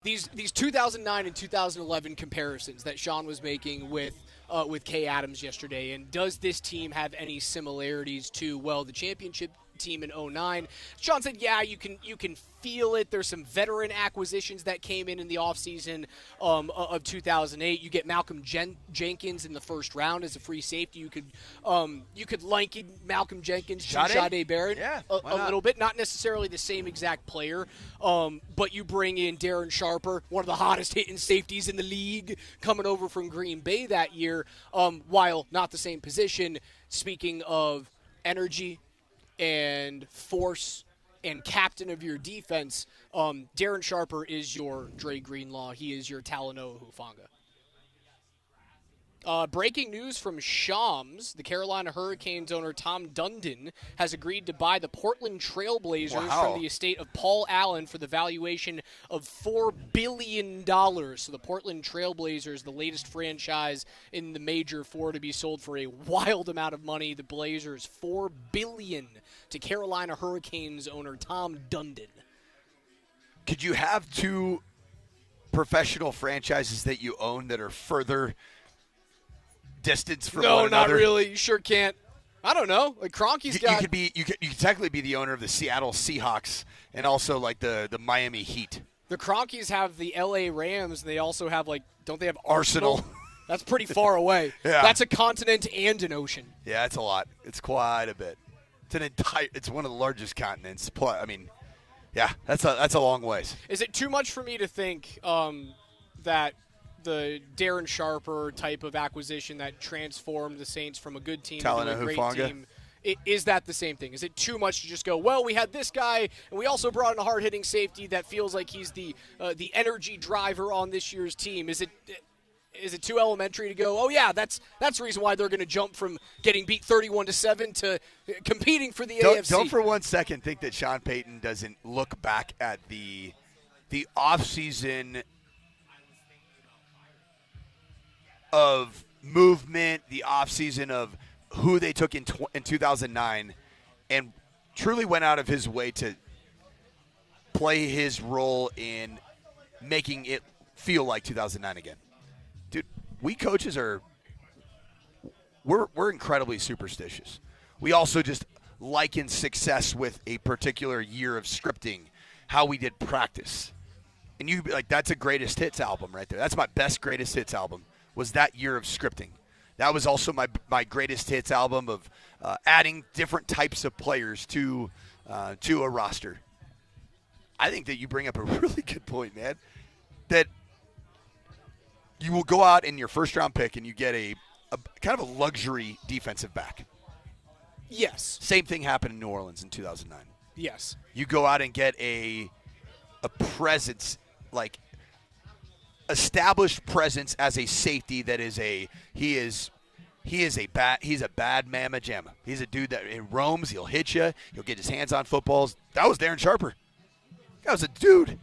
These 2009 and 2011 comparisons that Sean was making with Kay Adams yesterday, and does this team have any similarities to the championship team in '09? Sean said, yeah, you can feel it. There's some veteran acquisitions that came in the offseason of 2008. You get Malcolm Jenkins in the first round as a free safety. You could liken Malcolm Jenkins to Jahdae Barrett a little bit. Not necessarily the same exact player, but you bring in Darren Sharper, one of the hottest hitting safeties in the league, coming over from Green Bay that year, while not the same position. Speaking of energy and force and captain of your defense, Darren Sharper is your Dre Greenlaw. He is your Talanoa Hufanga. Breaking news from Shams. The Carolina Hurricanes owner Tom Dundon has agreed to buy the Portland Trail Blazers from the estate of Paul Allen for the valuation of $4 billion. So the Portland Trail Blazers, the latest franchise in the Major Four, to be sold for a wild amount of money. The Blazers, $4 billion to Carolina Hurricanes owner Tom Dundon. Could you have two professional franchises that you own that are further distance from one another? No, not really. You sure can't. I don't know. Like Kroenke's got. You could technically be the owner of the Seattle Seahawks and also like the Miami Heat. The Kroenkes have the LA Rams, and they also have don't they have Arsenal? That's pretty far away. Yeah. That's a continent and an ocean. Yeah, it's a lot. It's quite a bit. It's one of the largest continents. I mean, yeah, that's a long ways. Is it too much for me to think that the Darren Sharper type of acquisition that transformed the Saints from a good team to a great team, is that the same thing? Is it too much to just go, well, we had this guy, and we also brought in a hard-hitting safety that feels like he's the energy driver on this year's team? Is it too elementary to go, oh, yeah, that's the reason why they're going to jump from getting beat 31-7 to competing for the AFC? Don't for one second think that Sean Payton doesn't look back at the offseason of movement, the offseason of who they took in 2009, and truly went out of his way to play his role in making it feel like 2009 again. Dude, we coaches we're incredibly superstitious. We also just liken success with a particular year of scripting, how we did practice. And you like, that's a greatest hits album right there. That's my best greatest hits album. Was that year of scripting. That was also my greatest hits album of adding different types of players to a roster. I think that you bring up a really good point, man, that you will go out in your first-round pick and you get a kind of a luxury defensive back. Yes. Same thing happened in New Orleans in 2009. Yes. You go out and get a presence, like established presence as a safety that is he's a bad mamma jamma. He's a dude that roams, he'll hit you, he'll get his hands on footballs. That was Darren Sharper. That was a dude.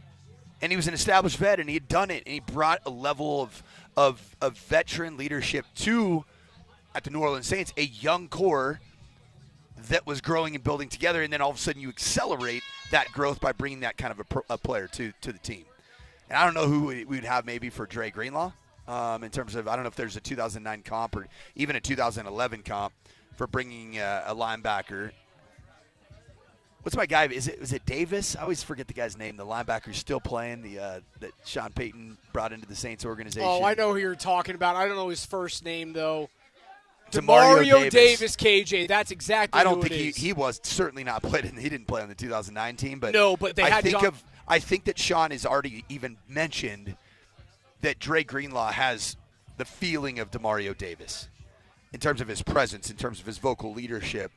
And he was an established vet, and he had done it, and he brought a level of veteran leadership at the New Orleans Saints, a young core that was growing and building together, and then all of a sudden you accelerate that growth by bringing that kind of a player to the team. And I don't know who we would have maybe for Dre Greenlaw in terms of, I don't know if there's a 2009 comp or even a 2011 comp for bringing a linebacker. What's my guy? Is it Davis? I always forget the guy's name. The linebacker still playing that Sean Payton brought into the Saints organization. Oh, I know who you're talking about. I don't know his first name though. Demario Davis, KJ. That's exactly. I don't who think it is. he was certainly not played. He didn't play on the 2009 team, but no. But I think that Sean has already even mentioned that Dre Greenlaw has the feeling of Demario Davis in terms of his presence, in terms of his vocal leadership.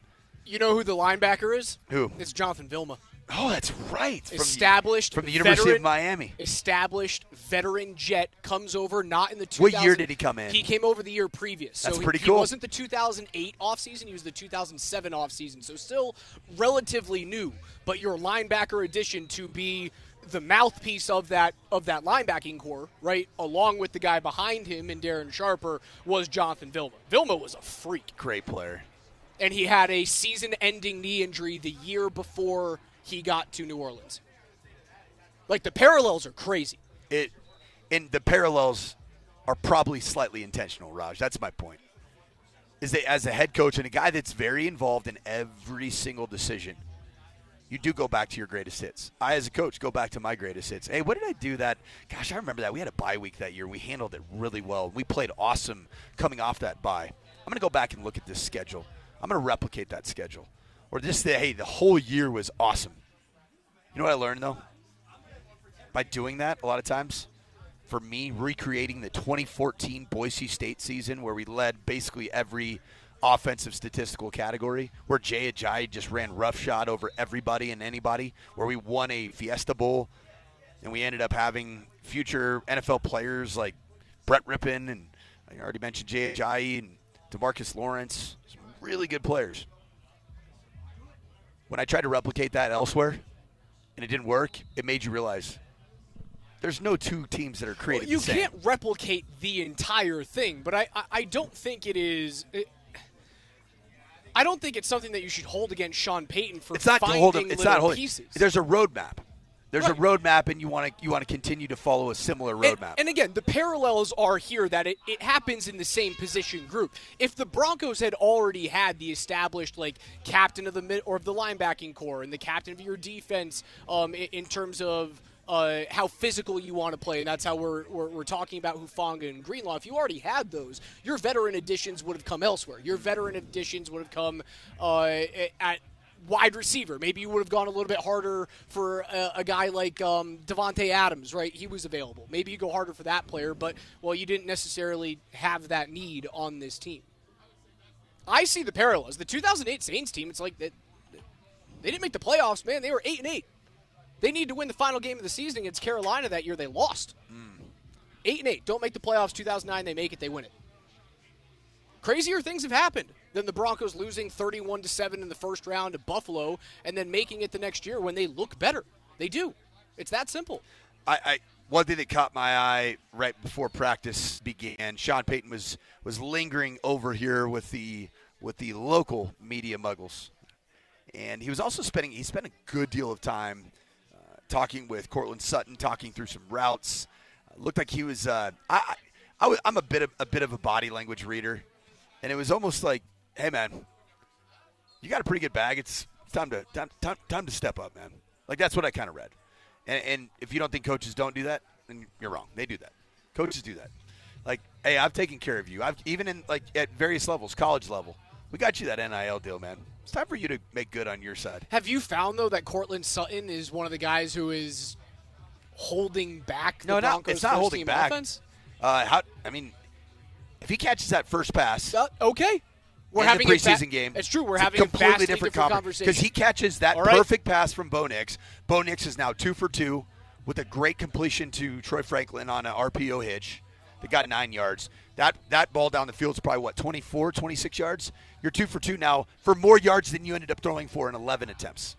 You know who the linebacker is? Who? It's Jonathan Vilma. Oh, that's right. From the University of Miami. Established veteran jet, comes over not in the 2000. What year did he come in? He came over the year previous. That's so pretty cool. He wasn't the 2008 offseason. He was the 2007 offseason. So still relatively new. But your linebacker addition to be the mouthpiece of that linebacking core, right, along with the guy behind him and Darren Sharper, was Jonathan Vilma. Vilma was a freak. Great player. And he had a season-ending knee injury the year before he got to New Orleans. Like, the parallels are crazy. And the parallels are probably slightly intentional, Raj. That's my point. Is that as a head coach and a guy that's very involved in every single decision, you do go back to your greatest hits. I, as a coach, go back to my greatest hits. Hey, what did I do that? Gosh, I remember that. We had a bye week that year. We handled it really well. We played awesome coming off that bye. I'm going to go back and look at this schedule. I'm going to replicate that schedule. Or just say, hey, the whole year was awesome. You know what I learned, though? By doing that, a lot of times, for me, recreating the 2014 Boise State season where we led basically every offensive statistical category, where Jay Ajayi just ran roughshod over everybody and anybody, where we won a Fiesta Bowl, and we ended up having future NFL players like Brett Rippon, and I already mentioned Jay Ajayi and DeMarcus Lawrence, some really good players. When I tried to replicate that elsewhere and it didn't work, it made you realize there's no two teams that are created the same. You can't replicate the entire thing, but I don't think it is I don't think it's something that you should hold against Sean Payton for finding little pieces. There's a roadmap. There's a roadmap, and you want to continue to follow a similar roadmap. And again, the parallels are here that it happens in the same position group. If the Broncos had already had the established captain of the mid or of the linebacking core and the captain of your defense in terms of how physical you want to play, and that's how we're talking about Hufanga and Greenlaw. If you already had those, your veteran additions would have come elsewhere. Your veteran additions would have come at wide receiver. Maybe you would have gone a little bit harder for a guy like Devontae Adams, right? He was available. Maybe you go harder for that player, but, well, you didn't necessarily have that need on this team. I see the parallels. The 2008 Saints team, it's like they didn't make the playoffs, man. They were 8-8. They need to win the final game of the season against Carolina that year. They lost. 8-8. Don't make the playoffs. 2009, they make it. They win it. Crazier things have happened than the Broncos losing 31-7 in the first round to Buffalo and then making it the next year when they look better. They do. It's that simple. One thing that caught my eye right before practice began, Sean Payton was lingering over here with the local media muggles. And he was also spent a good deal of time talking with Cortland Sutton, talking through some routes. Looked like he was I'm a bit of a body language reader. And it was almost like, hey, man, you got a pretty good bag. It's time to step up, man. Like, that's what I kind of read. And if you don't think coaches don't do that, then you're wrong. They do that. Coaches do that. Like, hey, I've taken care of you. Even in at various levels, college level, we got you that NIL deal, man. It's time for you to make good on your side. Have you found, though, that Cortland Sutton is one of the guys who is holding back the Broncos' it's not holding back. Offense? If he catches that first pass, okay. We're in having the preseason game. It's true. We're it's having a completely different conversation. Because he catches that perfect pass from Bo Nix. Bo Nix is now 2 for 2 with a great completion to Troy Franklin on an RPO hitch that got 9 yards. That ball down the field is probably, 24, 26 yards? You're 2 for 2 now for more yards than you ended up throwing for in 11 attempts.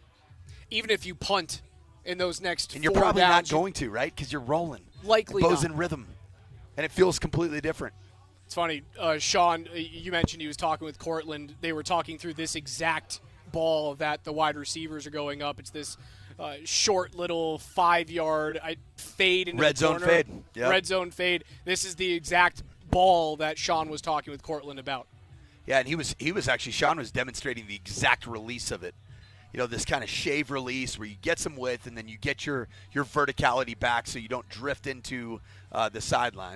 Even if you punt in those next 4 downs. And you're probably not going to, right? Because you're rolling. Likely Bo's not. in rhythm. And it feels completely different. It's funny, Sean, you mentioned he was talking with Cortland. They were talking through this exact ball that the wide receivers are going up. It's this short little 5-yard fade into red the corner. Zone fade. Yep. Red zone fade. This is the exact ball that Sean was talking with Cortland about. Yeah, and Sean was demonstrating the exact release of it. You know, this kind of shave release where you get some width and then you get your verticality back so you don't drift into the sideline.